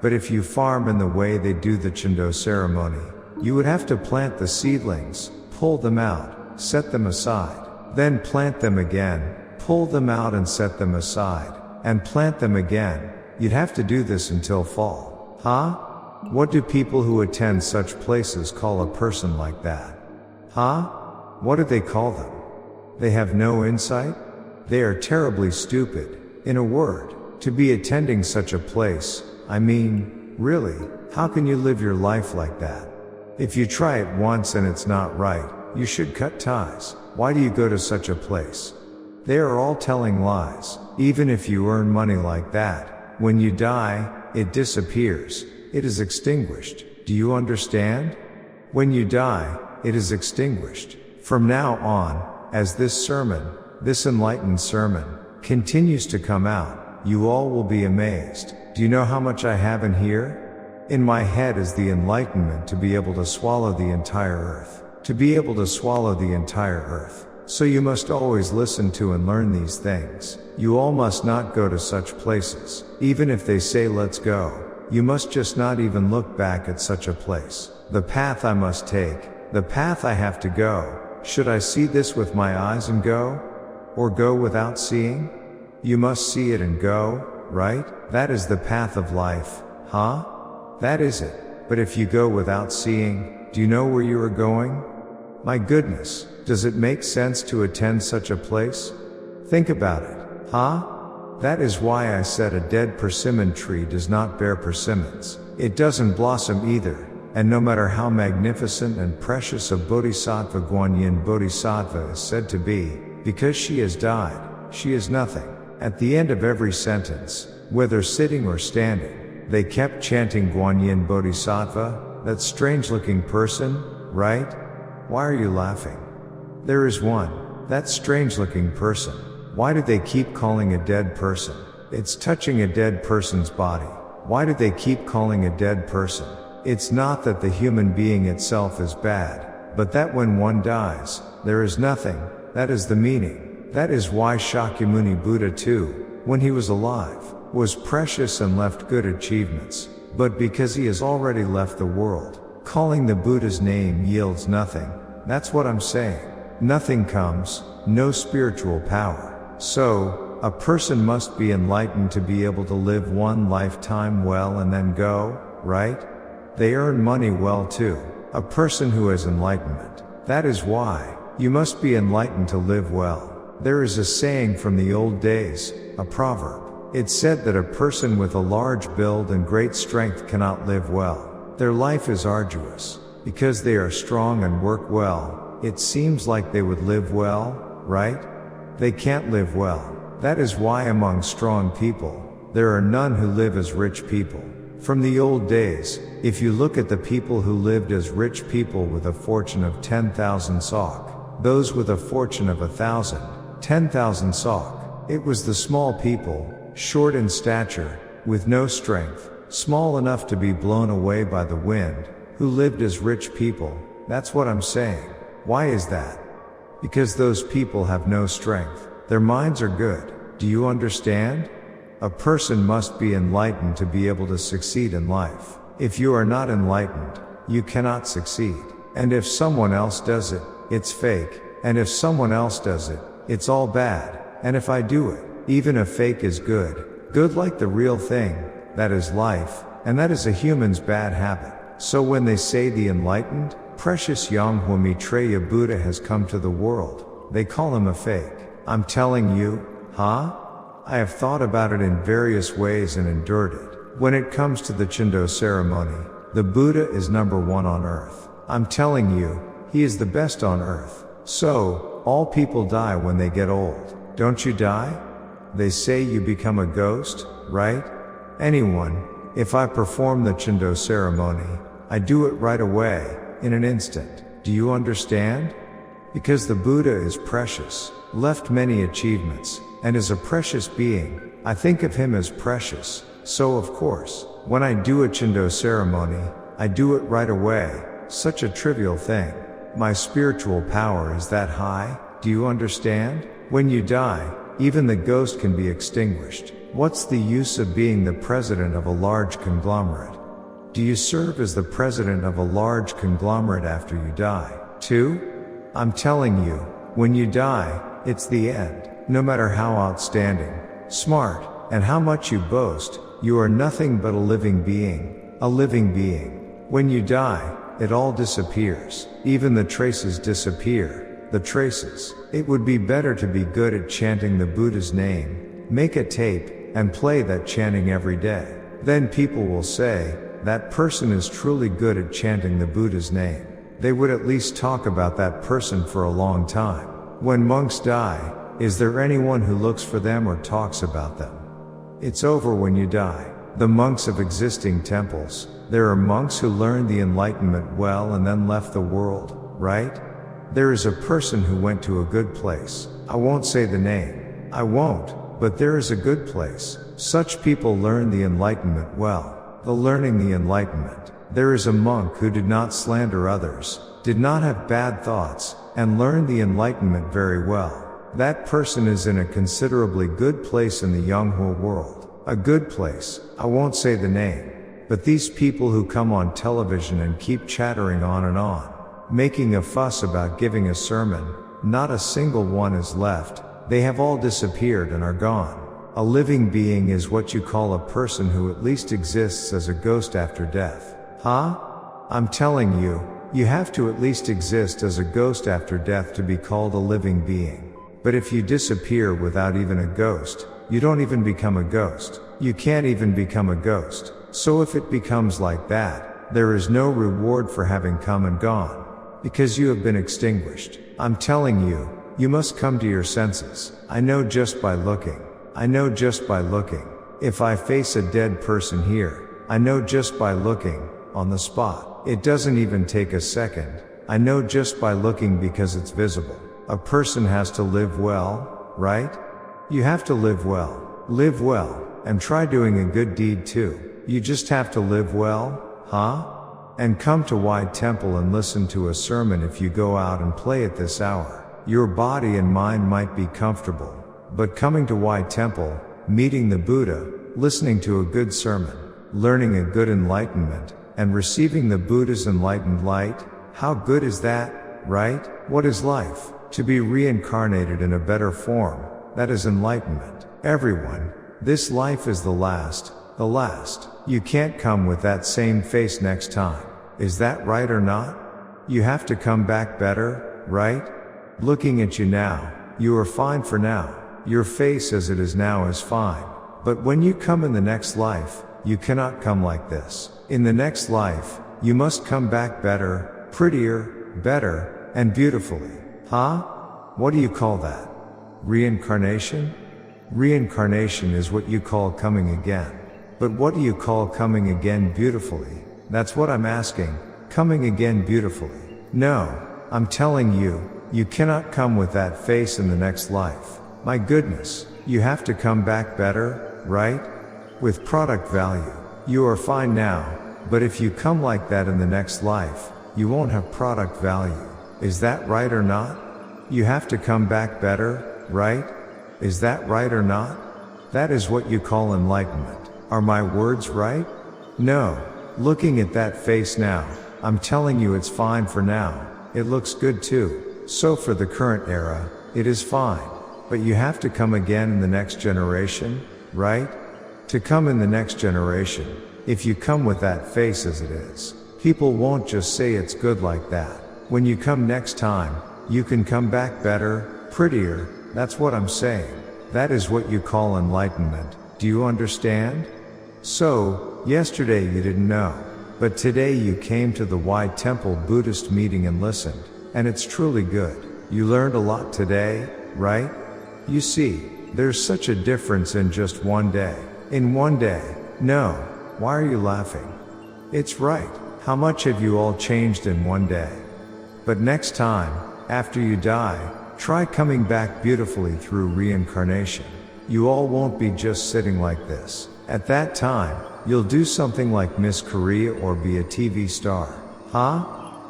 But if you farm in the way they do the Chindo ceremony, you would have to plant the seedlings, pull them out, set them aside, then plant them again, pull them out and set them aside, and plant them again. You'd have to do this until fall. What do people who attend such places call a person like that? What do they call them? They have no insight? They are terribly stupid. In a word, to be attending such a place, I mean, really, how can you live your life like that? If you try it once and it's not right, you should cut ties. Why do you go to such a place? They are all telling lies. Even if you earn money like that, when you die, it disappears. It is extinguished. Do you understand? When you die, it is extinguished. From now on, as this sermon, this enlightened sermon, continues to come out, you all will be amazed. Do you know how much I have in here? In my head is the enlightenment to be able to swallow the entire earth. To be able to swallow the entire earth. So you must always listen to and learn these things. You all must not go to such places. Even if they say let's go, you must just not even look back at such a place. The path I must take, the path I have to go. Should I see this with my eyes and go? Or go without seeing? You must see it and go, right? That is the path of life, That is it. But if you go without seeing, do you know where you are going? My goodness, does it make sense to attend such a place? Think about it, That is why I said a dead persimmon tree does not bear persimmons. It doesn't blossom either. And no matter how magnificent and precious a Bodhisattva Guanyin Bodhisattva is said to be, because she has died, she is nothing. At the end of every sentence, whether sitting or standing, they kept chanting Guanyin Bodhisattva, that strange-looking person, right? Why are you laughing? There is one, that strange-looking person. Why do they keep calling a dead person? It's touching a dead person's body. Why do they keep calling a dead person? It's not that the human being itself is bad, but that when one dies, there is nothing. That is the meaning. That is why Shakyamuni Buddha too, when he was alive, was precious and left good achievements. But because he has already left the world, calling the Buddha's name yields nothing. That's what I'm saying. Nothing comes, no spiritual power. So, a person must be enlightened to be able to live one lifetime well and then go, right? They earn money well too. A person who has enlightenment. That is why, you must be enlightened to live well. There is a saying from the old days, a proverb. It said that a person with a large build and great strength cannot live well. Their life is arduous. Because they are strong and work well, it seems like they would live well, right? They can't live well. That is why among strong people, there are none who live as rich people. From the old days, if you look at the people who lived as rich people with a fortune of 10,000 sok, those with a fortune of 1,000, 10,000 sok, it was the small people, short in stature, with no strength, small enough to be blown away by the wind, who lived as rich people. That's what I'm saying. Why is that? Because those people have no strength. Their minds are good. Do you understand? A person must be enlightened to be able to succeed in life. If you are not enlightened, you cannot succeed. And if someone else does it, it's fake. And if someone else does it, it's all bad. And if I do it, even a fake is good. Good like the real thing. That is life. And that is a human's bad habit. So when they say the enlightened, precious Yonghwa Maitreya Buddha has come to the world, they call him a fake. I'm telling you, I have thought about it in various ways and endured it. When it comes to the Chindo ceremony, the Buddha is number one on earth. I'm telling you, he is the best on earth. So, all people die when they get old. Don't you die? They say you become a ghost, right? Anyone, if I perform the Chindo ceremony, I do it right away, in an instant. Do you understand? Because the Buddha is precious, left many achievements, and is a precious being. I think of him as precious. So of course, when I do a Chindo ceremony, I do it right away. Such a trivial thing. My spiritual power is that high. Do you understand? When you die, even the ghost can be extinguished. What's the use of being the president of a large conglomerate? Do you serve as the president of a large conglomerate after you die, too? I'm telling you, when you die, it's the end. No matter how outstanding, smart, and how much you boast, you are nothing but a living being, a living being. When you die, it all disappears. Even the traces disappear. The traces. It would be better to be good at chanting the Buddha's name, make a tape, and play that chanting every day. Then people will say, that person is truly good at chanting the Buddha's name. They would at least talk about that person for a long time. When monks die, is there anyone who looks for them or talks about them? It's over when you die. The monks of existing temples, there are monks who learned the enlightenment well and then left the world, right? There is a person who went to a good place. I won't say the name. I won't, but there is a good place. Such people learn the enlightenment well. The learning the enlightenment. There is a monk who did not slander others, did not have bad thoughts, and learned the enlightenment very well. That person is in a considerably good place in the Yonghwa world. A good place. I won't say the name. But these people who come on television and keep chattering on, making a fuss about giving a sermon, not a single one is left. They have all disappeared and are gone. A living being is what you call a person who at least exists as a ghost after death. Huh? I'm telling you, you have to at least exist as a ghost after death to be called a living being. But if you disappear without even a ghost, you don't even become a ghost. You can't even become a ghost. So if it becomes like that, there is no reward for having come and gone. Because you have been extinguished. I'm telling you, you must come to your senses. I know just by looking. I know just by looking. If I face a dead person here, I know just by looking, on the spot. It doesn't even take a second. I know just by looking because it's visible. A person has to live well, right? You have to live well, and try doing a good deed too. You just have to live well, huh? And come to White Temple and listen to a sermon if you go out and play at this hour. Your body and mind might be comfortable, but coming to White Temple, meeting the Buddha, listening to a good sermon, learning a good enlightenment, and receiving the Buddha's enlightened light, how good is that, right? What is life? To be reincarnated in a better form, that is enlightenment. Everyone, this life is the last. You can't come with that same face next time. Is that right or not? You have to come back better, right? Looking at you now, you are fine for now. Your face as it is now is fine. But when you come in the next life, you cannot come like this. In the next life, you must come back better, prettier, better, and beautifully. Huh? What do you call that? Reincarnation? Reincarnation is what you call coming again. But what do you call coming again beautifully? That's what I'm asking. Coming again beautifully. No, I'm telling you, you cannot come with that face in the next life. My goodness, you have to come back better, right? With product value. You are fine now, but if you come like that in the next life, you won't have product value. Is that right or not? You have to come back better, right? Is that right or not? That is what you call enlightenment. Are my words right? No. Looking at that face now, I'm telling you it's fine for now. It looks good too. So for the current era, it is fine. But you have to come again in the next generation, right? To come in the next generation, if you come with that face as it is, people won't just say it's good like that. When you come next time, you can come back better, prettier. That's what I'm saying. That is what you call enlightenment. Do you understand? So, yesterday you didn't know. But today you came to the White Temple Buddhist meeting and listened. And it's truly good. You learned a lot today, right? You see, there's such a difference in just one day. In one day. No. Why are you laughing? It's right. How much have you all changed in one day? But next time, after you die, try coming back beautifully through reincarnation. You all won't be just sitting like this. At that time, you'll do something like Miss Korea or be a TV star. Huh?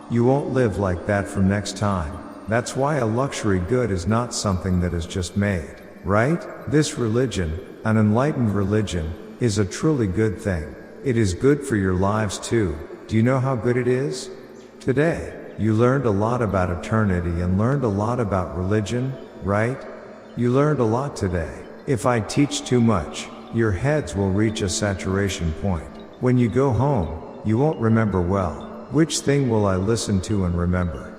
You won't live like that from next time. That's why a luxury good is not something that is just made, right? This religion, an enlightened religion, is a truly good thing. It is good for your lives too. Do you know how good it is? Today, you learned a lot about eternity and learned a lot about religion, right? You learned a lot today. If I teach too much, your heads will reach a saturation point. When you go home, you won't remember well. Which thing will I listen to and remember?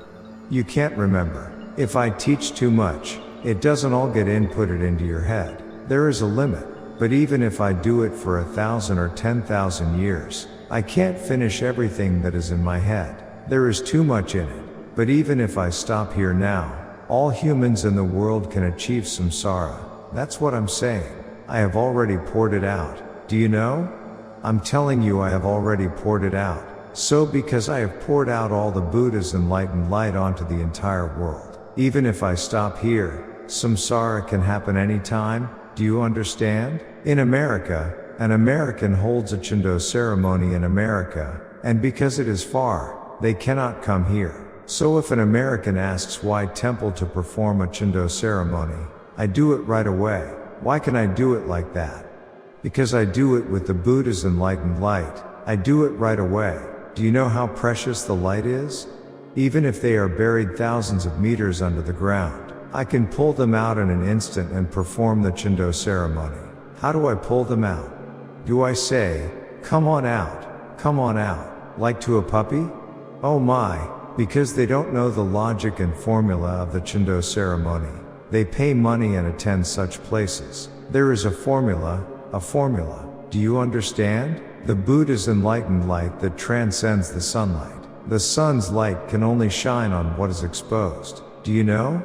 You can't remember. If I teach too much, it doesn't all get inputted into your head. There is a limit. But even if I do it for 1,000 or 10,000 years, I can't finish everything that is in my head. There is too much in it. But even if I stop here now, all humans in the world can achieve samsara. That's what I'm saying. I have already poured it out. Do you know? I'm telling you I have already poured it out. So because I have poured out all the Buddha's enlightened light onto the entire world, even if I stop here, samsara can happen anytime. Do you understand? In America, an American holds a Chindo ceremony in America, and because it is far, they cannot come here. So if an American asks why temple to perform a Chindo ceremony, I do it right away. Why can I do it like that? Because I do it with the Buddha's enlightened light. I do it right away. Do you know how precious the light is? Even if they are buried thousands of meters under the ground, I can pull them out in an instant and perform the Chindo ceremony. How do I pull them out? Do I say, come on out, like to a puppy? Oh my, because they don't know the logic and formula of the Chindo ceremony. They pay money and attend such places. There is a formula. Do you understand? The Buddha's enlightened light that transcends the sunlight. The sun's light can only shine on what is exposed. Do you know?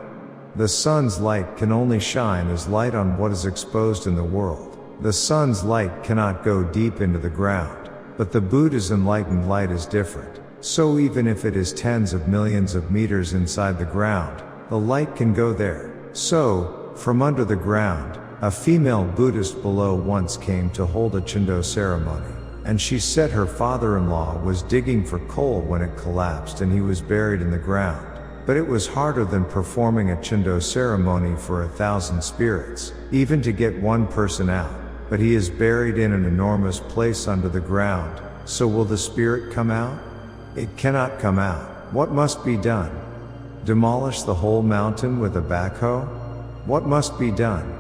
The sun's light can only shine as light on what is exposed in the world. The sun's light cannot go deep into the ground. But the Buddha's enlightened light is different. So even if it is tens of millions of meters inside the ground, the light can go there. So, from under the ground, a female Buddhist below once came to hold a Chindo ceremony. And she said her father-in-law was digging for coal when it collapsed and he was buried in the ground. But it was harder than performing a Chindo ceremony for 1,000 spirits, even to get one person out. But he is buried in an enormous place under the ground, so will the spirit come out? It cannot come out. What must be done? Demolish the whole mountain with a backhoe? What must be done?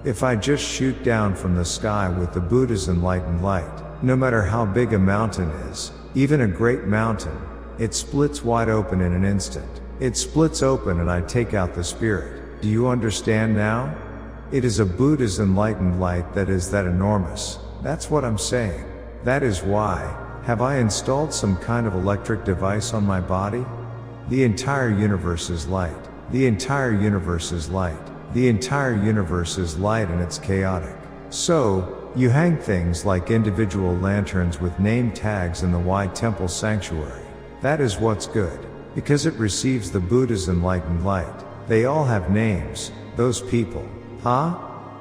If I just shoot down from the sky with the Buddha's enlightened light, no matter how big a mountain is, even a great mountain, it splits wide open in an instant. It splits open and I take out the spirit. Do you understand now? It is a Buddha's enlightened light that is that enormous. That's what I'm saying. That is why, have I installed some kind of electric device on my body? The entire universe is light. The entire universe is light. The entire universe is light and it's chaotic. So, you hang things like individual lanterns with name tags in the White Temple Sanctuary. That is what's good. Because it receives the Buddha's enlightened light. They all have names, those people. Huh?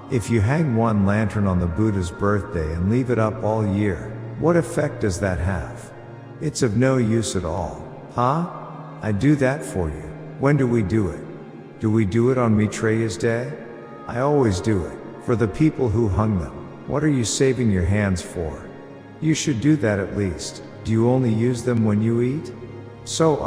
If you hang one lantern on the Buddha's birthday and leave it up all year, what effect does that have? It's of no use at all. Huh? I do that for you. When do we do it? Do we do it on Maitreya's day? I always do it. For the people who hung them. What are you saving your hands for? You should do that at least. Do you only use them when you eat? So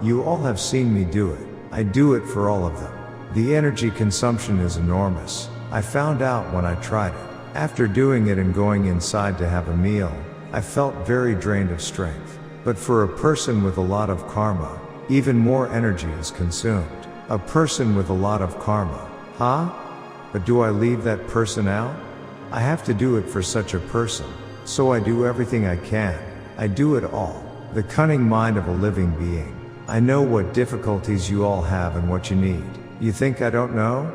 you all have seen me do it. I do it for all of them. The energy consumption is enormous. I found out when I tried it. After doing it and going inside to have a meal, I felt very drained of strength. But for a person with a lot of karma, even more energy is consumed. A person with a lot of karma. Huh? But do I leave that person out? I have to do it for such a person. So I do everything I can. I do it all. The cunning mind of a living being. I know what difficulties you all have and what you need. You think I don't know?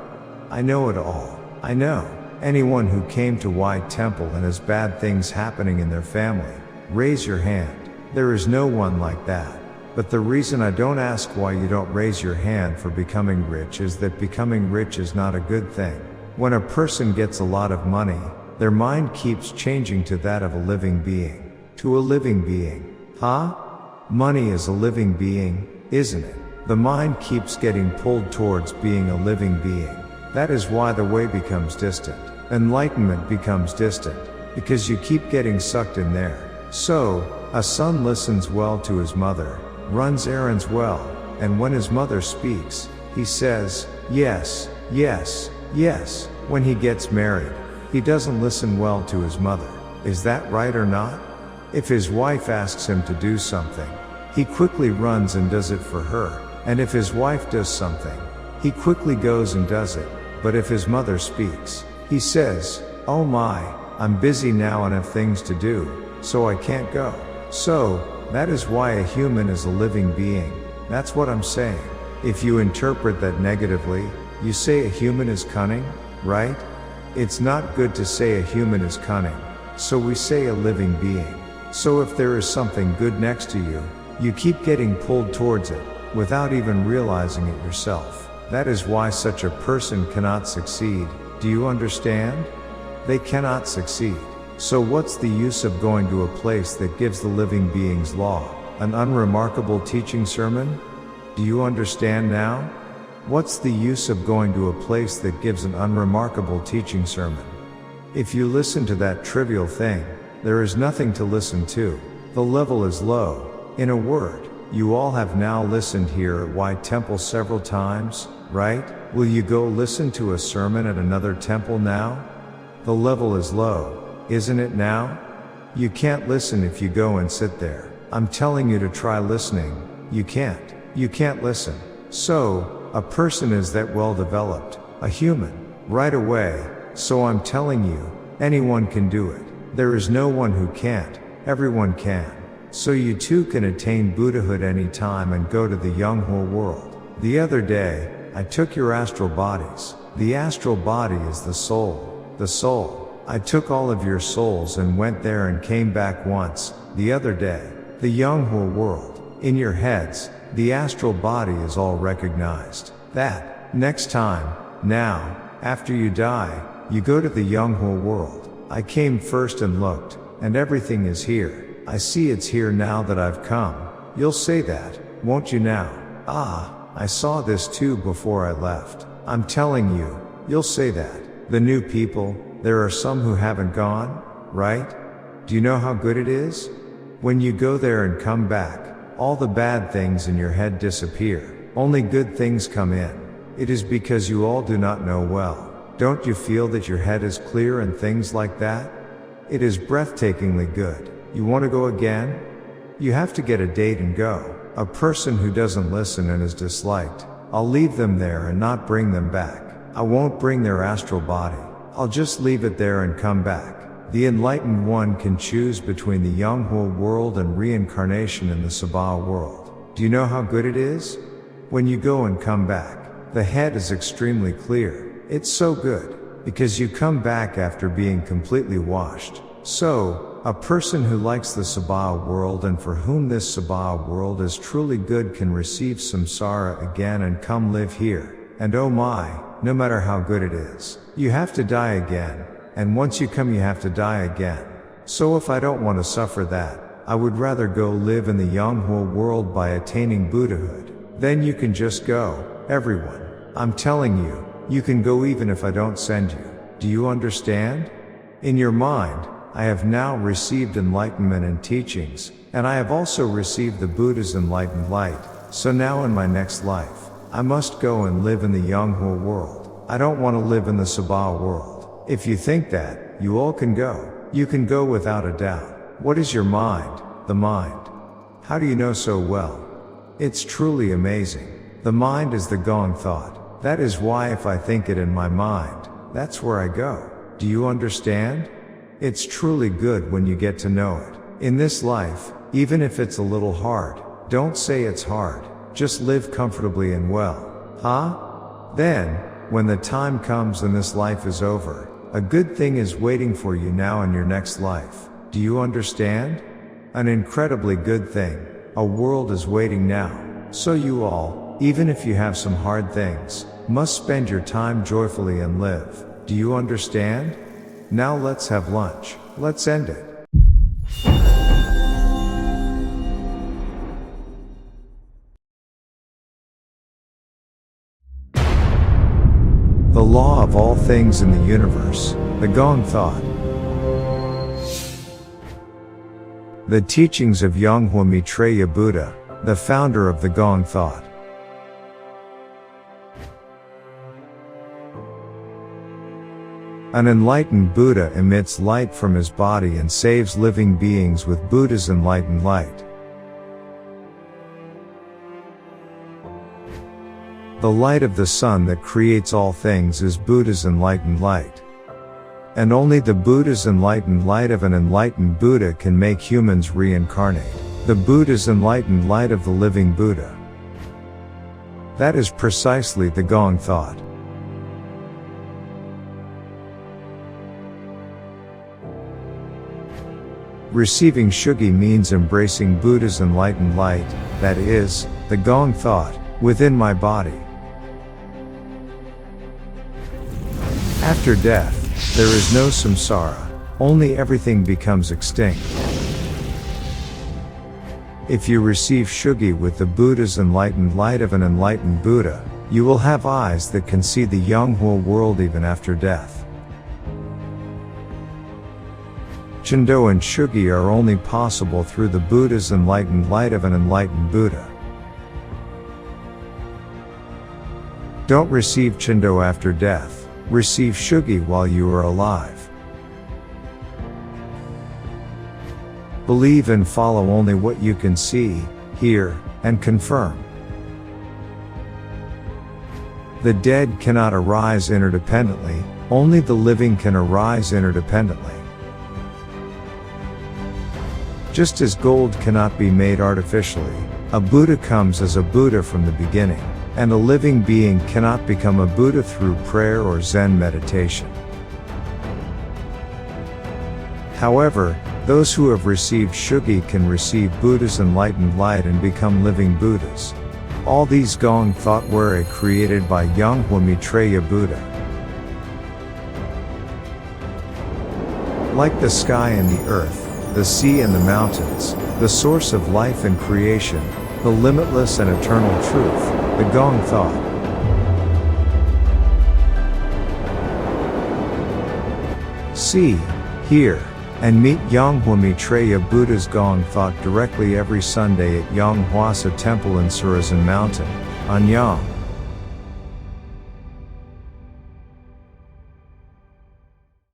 I know it all. I know. Anyone who came to White Temple and has bad things happening in their family, raise your hand. There is no one like that. But the reason I don't ask why you don't raise your hand for becoming rich is that becoming rich is not a good thing. When a person gets a lot of money, their mind keeps changing to that of a living being. To a living being. Huh? Money is a living being, isn't it? The mind keeps getting pulled towards being a living being. That is why the way becomes distant. Enlightenment becomes distant, because you keep getting sucked in there. So, a son listens well to his mother, runs errands well, and when his mother speaks, he says, yes, yes, yes. When he gets married, he doesn't listen well to his mother. Is that right or not? If his wife asks him to do something, he quickly runs and does it for her. And if his wife does something, he quickly goes and does it. But if his mother speaks, he says, oh my, I'm busy now and have things to do, so I can't go. So, that is why a human is a living being. That's what I'm saying. If you interpret that negatively, you say a human is cunning, right? It's not good to say a human is cunning. So we say a living being. So if there is something good next to you, you keep getting pulled towards it, without even realizing it yourself. That is why such a person cannot succeed. Do you understand? They cannot succeed. So what's the use of going to a place that gives the living beings law? An unremarkable teaching sermon? Do you understand now? What's the use of going to a place that gives an unremarkable teaching sermon? If you listen to that trivial thing, there is nothing to listen to. The level is low. In a word, you all have now listened here at White Temple several times, right? Will you go listen to a sermon at another temple now? The level is low, isn't it now? You can't listen if you go and sit there. I'm telling you to try listening. You can't. You can't listen. So, a person is that well developed, a human, right away. So I'm telling you, anyone can do it. There is no one who can't. Everyone can. So you too can attain Buddhahood anytime and go to the Yonghwa world. The other day, I took your astral bodies. The astral body is the soul. The soul. I took all of your souls and went there and came back once, the other day. The Yonghwa world. In your heads, the astral body is all recognized. That, next time, now, after you die, you go to the Yonghwa world. I came first and looked, and everything is here. I see it's here now that I've come. You'll say that, won't you now? Ah, I saw this too before I left. I'm telling you, you'll say that. The new people, there are some who haven't gone, right? Do you know how good it is? When you go there and come back, all the bad things in your head disappear. Only good things come in. It is because you all do not know well. Don't you feel that your head is clear and things like that? It is breathtakingly good. You want to go again? You have to get a date and go. A person who doesn't listen and is disliked, I'll leave them there and not bring them back. I won't bring their astral body. I'll just leave it there and come back. The enlightened one can choose between the Yonghwa world and reincarnation in the Sabha world. Do you know how good it is? When you go and come back, the head is extremely clear. It's so good, because you come back after being completely washed. So, a person who likes the Sabha world and for whom this Sabha world is truly good can receive samsara again and come live here. And oh my, no matter how good it is, you have to die again. And once you come you have to die again. So if I don't want to suffer that, I would rather go live in the Yonghwa world by attaining Buddhahood. Then you can just go, everyone. I'm telling you, you can go even if I don't send you. Do you understand? In your mind, I have now received enlightenment and teachings, and I have also received the Buddha's enlightened light. So now in my next life, I must go and live in the Yonghwa world. I don't want to live in the Sabha world. If you think that, you all can go. You can go without a doubt. What is your mind? The mind. How do you know so well? It's truly amazing. The mind is the gone thought. That is why if I think it in my mind, that's where I go. Do you understand? It's truly good when you get to know it. In this life, even if it's a little hard, don't say it's hard. Just live comfortably and well. Huh? Then, when the time comes and this life is over, a good thing is waiting for you now in your next life. Do you understand? An incredibly good thing. A world is waiting now. So you all, even if you have some hard things, must spend your time joyfully and live. Do you understand? Now let's have lunch. Let's end it. the law of all things in the universe, the Gong thought. The teachings of Yonghwa Maitreya Buddha, the founder of the Gong thought. An enlightened Buddha emits light from his body and saves living beings with Buddha's enlightened light. The light of the sun that creates all things is Buddha's enlightened light. And only the Buddha's enlightened light of an enlightened Buddha can make humans reincarnate. The Buddha's enlightened light of the living Buddha. That is precisely the Gong thought. Receiving Shugi means embracing Buddha's enlightened light, that is, the Gong thought, within my body. After death, there is no samsara, only everything becomes extinct. If you receive Shugi with the Buddha's enlightened light of an enlightened Buddha, you will have eyes that can see the Yonghwa world even after death. Chendo and Shugi are only possible through the Buddha's enlightened light of an enlightened Buddha. Don't receive Chendo after death. Receive Shugi while you are alive. Believe and follow only what you can see, hear, and confirm. The dead cannot arise interdependently, only the living can arise interdependently. Just as gold cannot be made artificially, a Buddha comes as a Buddha from the beginning. And a living being cannot become a Buddha through prayer or Zen meditation. However, those who have received Shugi can receive Buddha's enlightened light and become living Buddhas. All these Gong thought were created by Yonghwa Maitreya Buddha. Like the sky and the earth, the sea and the mountains, the source of life and creation, the limitless and eternal truth, the Gong thought. See, hear, and meet Yonghwa Maitreya Buddha's Gong thought directly every Sunday at Yonghwasa Temple in Surazan Mountain, Anyang.